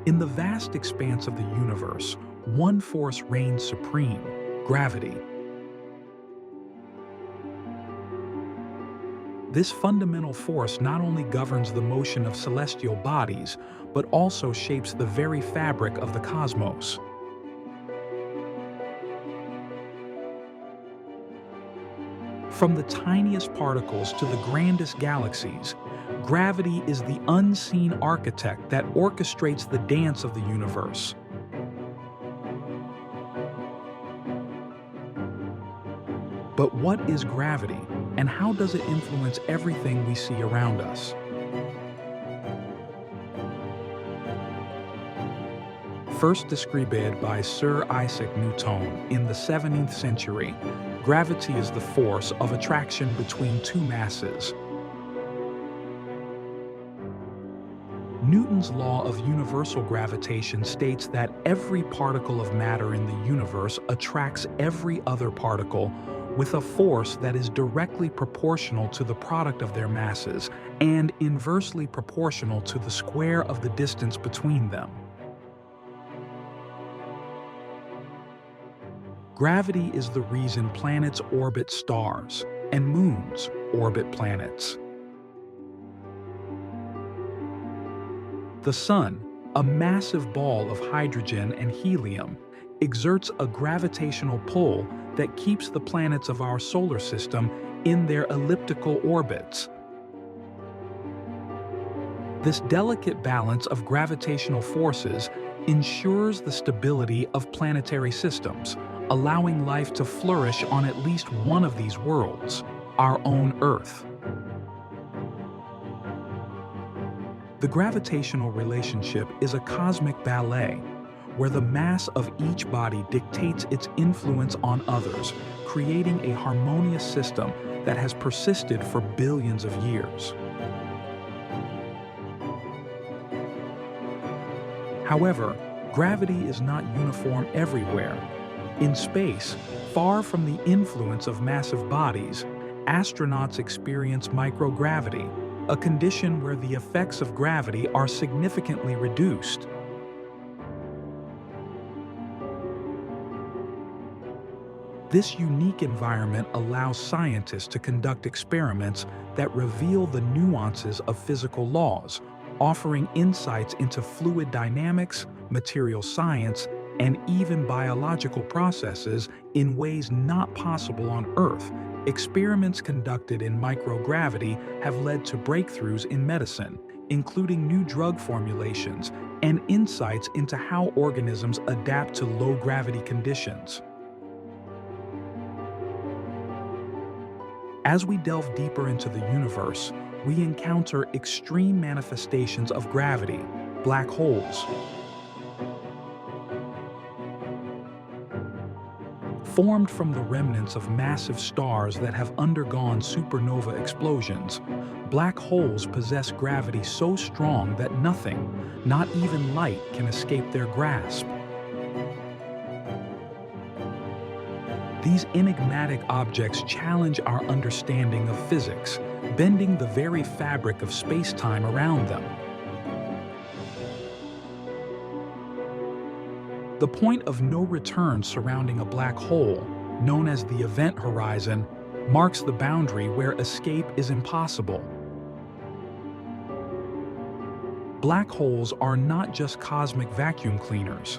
In the vast expanse of the universe, one force reigns supreme: gravity. This fundamental force not only governs the motion of celestial bodies, but also shapes the very fabric of the cosmos. From the tiniest particles to the grandest galaxies, gravity is the unseen architect that orchestrates the dance of the universe. But what is gravity, and how does it influence everything we see around us? First described by Sir Isaac Newton in the 17th century, gravity is the force of attraction between two masses. Newton's law of universal gravitation states that every particle of matter in the universe attracts every other particle with a force that is directly proportional to the product of their masses and inversely proportional to the square of the distance between them. Gravity is the reason planets orbit stars and moons orbit planets. The Sun, a massive ball of hydrogen and helium, exerts a gravitational pull that keeps the planets of our solar system in their elliptical orbits. This delicate balance of gravitational forces ensures the stability of planetary systems, allowing life to flourish on at least one of these worlds, our own Earth. The gravitational relationship is a cosmic ballet, where the mass of each body dictates its influence on others, creating a harmonious system that has persisted for billions of years. However, gravity is not uniform everywhere. In space, far from the influence of massive bodies, astronauts experience microgravity, a condition where the effects of gravity are significantly reduced. This unique environment allows scientists to conduct experiments that reveal the nuances of physical laws, offering insights into fluid dynamics, material science, and even biological processes in ways not possible on Earth. Experiments conducted in microgravity have led to breakthroughs in medicine, including new drug formulations and insights into how organisms adapt to low-gravity conditions. As we delve deeper into the universe, we encounter extreme manifestations of gravity, black holes. Formed from the remnants of massive stars that have undergone supernova explosions, black holes possess gravity so strong that nothing, not even light, can escape their grasp. These enigmatic objects challenge our understanding of physics, bending the very fabric of space-time around them. The point of no return surrounding a black hole, known as the event horizon, marks the boundary where escape is impossible. Black holes are not just cosmic vacuum cleaners.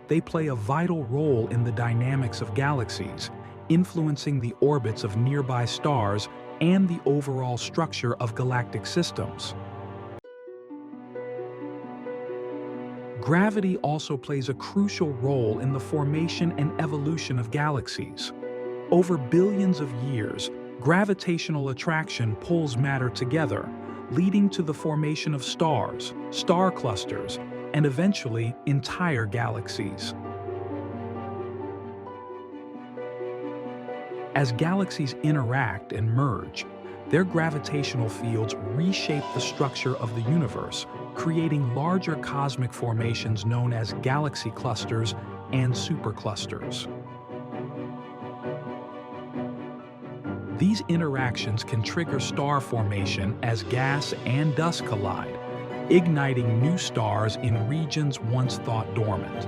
They play a vital role in the dynamics of galaxies, influencing the orbits of nearby stars and the overall structure of galactic systems. Gravity also plays a crucial role in the formation and evolution of galaxies. Over billions of years, gravitational attraction pulls matter together, leading to the formation of stars, star clusters, and eventually entire galaxies. As galaxies interact and merge, their gravitational fields reshape the structure of the universe, creating larger cosmic formations known as galaxy clusters and superclusters. These interactions can trigger star formation as gas and dust collide, igniting new stars in regions once thought dormant.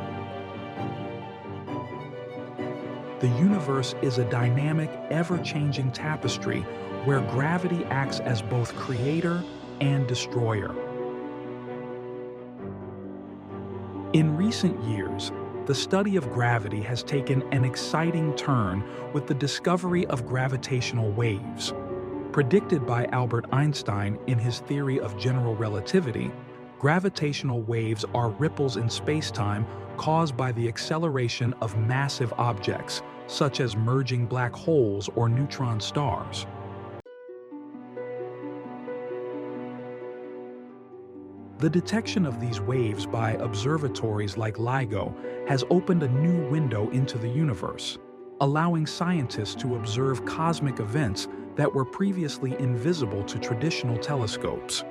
The universe is a dynamic, ever-changing tapestry where gravity acts as both creator and destroyer. In recent years, the study of gravity has taken an exciting turn with the discovery of gravitational waves. Predicted by Albert Einstein in his theory of general relativity, gravitational waves are ripples in space-time caused by the acceleration of massive objects, such as merging black holes or neutron stars. The detection of these waves by observatories like LIGO has opened a new window into the universe, allowing scientists to observe cosmic events that were previously invisible to traditional telescopes.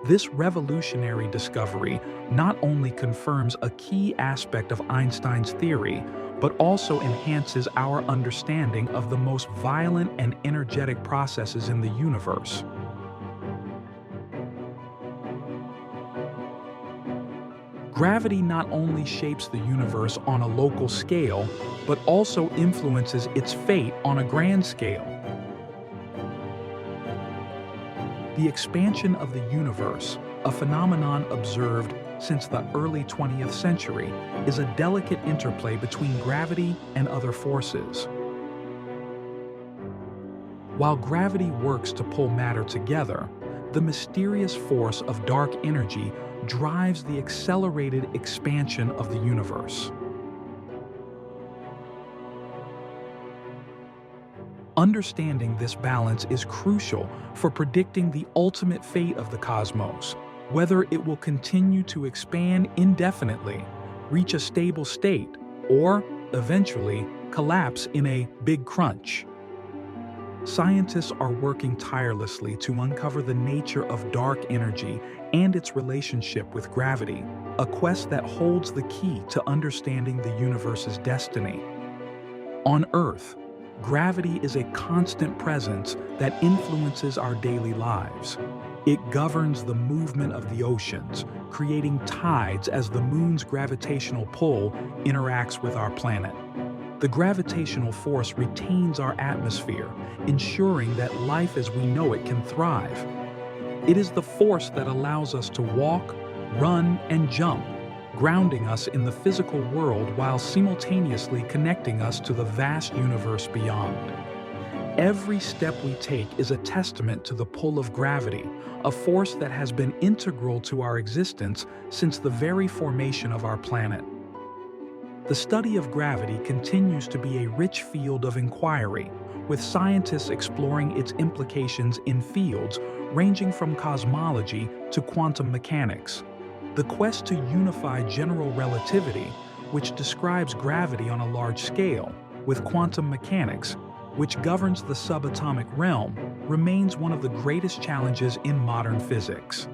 This revolutionary discovery not only confirms a key aspect of Einstein's theory, but also enhances our understanding of the most violent and energetic processes in the universe. Gravity not only shapes the universe on a local scale, but also influences its fate on a grand scale. The expansion of the universe, a phenomenon observed since the early 20th century, is a delicate interplay between gravity and other forces. While gravity works to pull matter together, the mysterious force of dark energy drives the accelerated expansion of the universe. Understanding this balance is crucial for predicting the ultimate fate of the cosmos, whether it will continue to expand indefinitely, reach a stable state, or eventually collapse in a big crunch. Scientists are working tirelessly to uncover the nature of dark energy and its relationship with gravity, a quest that holds the key to understanding the universe's destiny. On Earth, gravity is a constant presence that influences our daily lives. It governs the movement of the oceans, creating tides as the moon's gravitational pull interacts with our planet. The gravitational force retains our atmosphere, ensuring that life as we know it can thrive. It is the force that allows us to walk, run, and jump, grounding us in the physical world while simultaneously connecting us to the vast universe beyond. Every step we take is a testament to the pull of gravity, a force that has been integral to our existence since the very formation of our planet. The study of gravity continues to be a rich field of inquiry, with scientists exploring its implications in fields ranging from cosmology to quantum mechanics. The quest to unify general relativity, which describes gravity on a large scale, with quantum mechanics, which governs the subatomic realm, remains one of the greatest challenges in modern physics.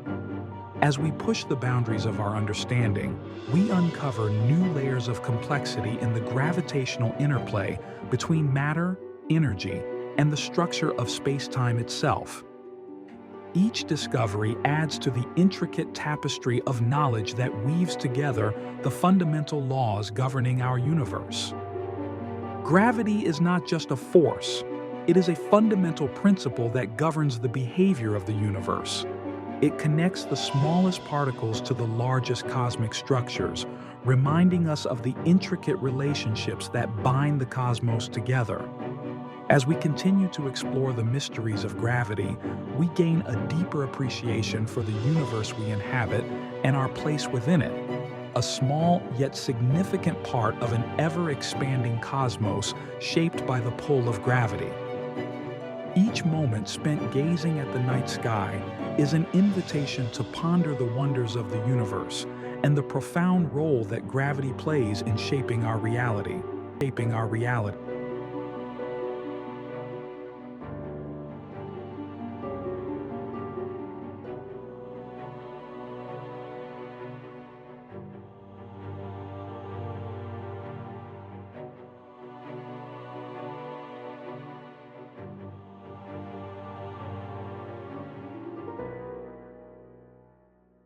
As we push the boundaries of our understanding, we uncover new layers of complexity in the gravitational interplay between matter, energy, and the structure of space-time itself. Each discovery adds to the intricate tapestry of knowledge that weaves together the fundamental laws governing our universe. Gravity is not just a force, it is a fundamental principle that governs the behavior of the universe. It connects the smallest particles to the largest cosmic structures, reminding us of the intricate relationships that bind the cosmos together. As we continue to explore the mysteries of gravity, we gain a deeper appreciation for the universe we inhabit and our place within it, a small yet significant part of an ever-expanding cosmos shaped by the pull of gravity. Each moment spent gazing at the night sky is an invitation to ponder the wonders of the universe and the profound role that gravity plays in shaping our reality.